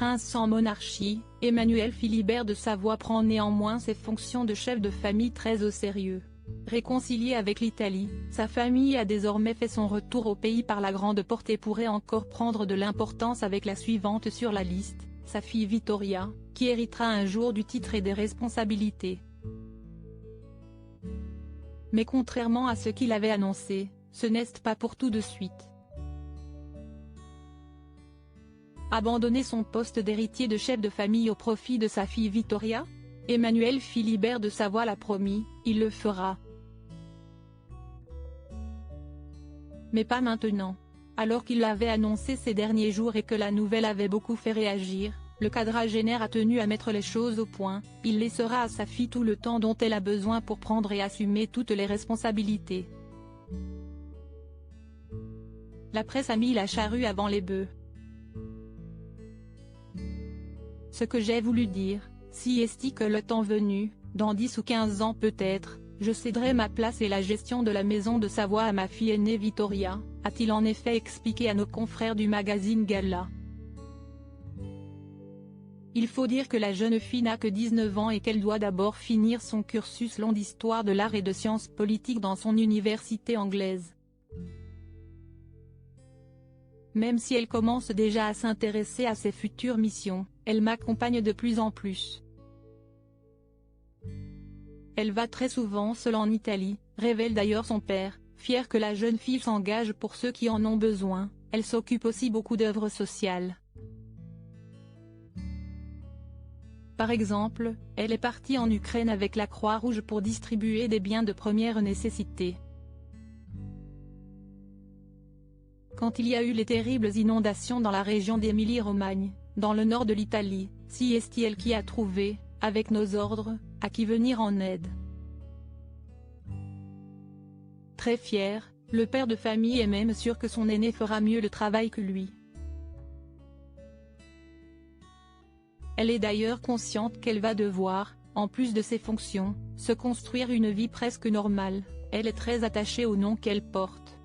prince sans monarchie, Emmanuel Philibert de Savoie prend néanmoins ses fonctions de chef de famille très au sérieux. Réconcilié avec l'Italie, sa famille a désormais fait son retour au pays par la grande porte et pourrait encore prendre de l'importance avec la suivante sur la liste, sa fille Vittoria, qui héritera un jour du titre et des responsabilités. Mais contrairement à ce qu'il avait annoncé, ce n'est pas pour tout de suite. Abandonner son poste d'héritier de chef de famille au profit de sa fille Vittoria ? Emmanuel Philibert de Savoie l'a promis, il le fera. Mais pas maintenant. Alors qu'il l'avait annoncé ces derniers jours et que la nouvelle avait beaucoup fait réagir, le quadragénaire a tenu à mettre les choses au point, il laissera à sa fille tout le temps dont elle a besoin pour prendre et assumer toutes les responsabilités. La presse a mis la charrue avant les bœufs. Ce que j'ai voulu dire, si est que le temps venu, dans 10 ou 15 ans peut-être, je céderai ma place et la gestion de la maison de Savoie à ma fille aînée Vittoria, a-t-il en effet expliqué à nos confrères du magazine Gala. Il faut dire que la jeune fille n'a que 19 ans et qu'elle doit d'abord finir son cursus long d'histoire de l'art et de sciences politiques dans son université anglaise. Même si elle commence déjà à s'intéresser à ses futures missions, elle m'accompagne de plus en plus. Elle va très souvent seule en Italie, révèle d'ailleurs son père, fier que la jeune fille s'engage pour ceux qui en ont besoin. Elle s'occupe aussi beaucoup d'œuvres sociales. Par exemple, elle est partie en Ukraine avec la Croix-Rouge pour distribuer des biens de première nécessité. Quand il y a eu les terribles inondations dans la région d'Émilie-Romagne, dans le nord de l'Italie, c'est elle qui a trouvé, avec nos ordres, à qui venir en aide. Très fier, le père de famille est même sûr que son aîné fera mieux le travail que lui. Elle est d'ailleurs consciente qu'elle va devoir, en plus de ses fonctions, se construire une vie presque normale. Elle est très attachée au nom qu'elle porte.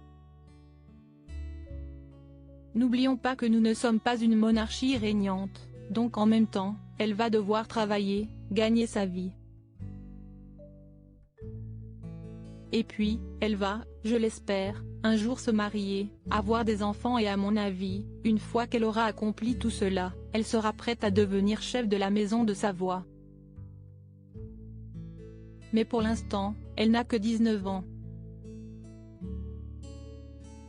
N'oublions pas que nous ne sommes pas une monarchie régnante, donc en même temps, elle va devoir travailler, gagner sa vie. Et puis, elle va, je l'espère, un jour se marier, avoir des enfants et à mon avis, une fois qu'elle aura accompli tout cela, elle sera prête à devenir chef de la maison de Savoie. Mais pour l'instant, elle n'a que 19 ans.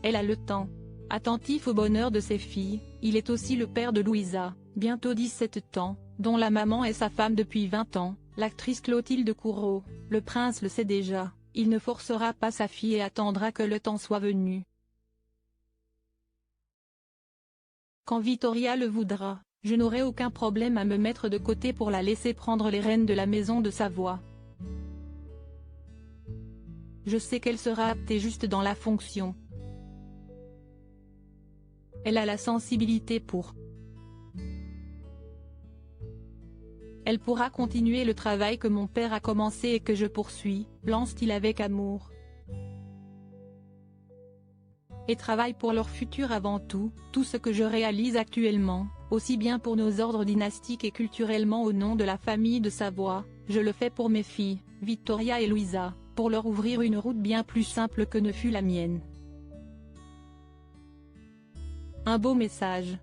Elle a le temps. Attentif au bonheur de ses filles, il est aussi le père de Louisa, bientôt 17 ans, dont la maman est sa femme depuis 20 ans, l'actrice Clotilde Courreau. Le prince le sait déjà, il ne forcera pas sa fille et attendra que le temps soit venu. Quand Vittoria le voudra, je n'aurai aucun problème à me mettre de côté pour la laisser prendre les rênes de la maison de Savoie. Je sais qu'elle sera apte et juste dans la fonction. Elle a la sensibilité pour. Elle pourra continuer le travail que mon père a commencé et que je poursuis, lance-t-il avec amour. Et travaille pour leur futur avant tout ce que je réalise actuellement, aussi bien pour nos ordres dynastiques et culturellement au nom de la famille de Savoie, je le fais pour mes filles, Vittoria et Louisa, pour leur ouvrir une route bien plus simple que ne fut la mienne. Un beau message.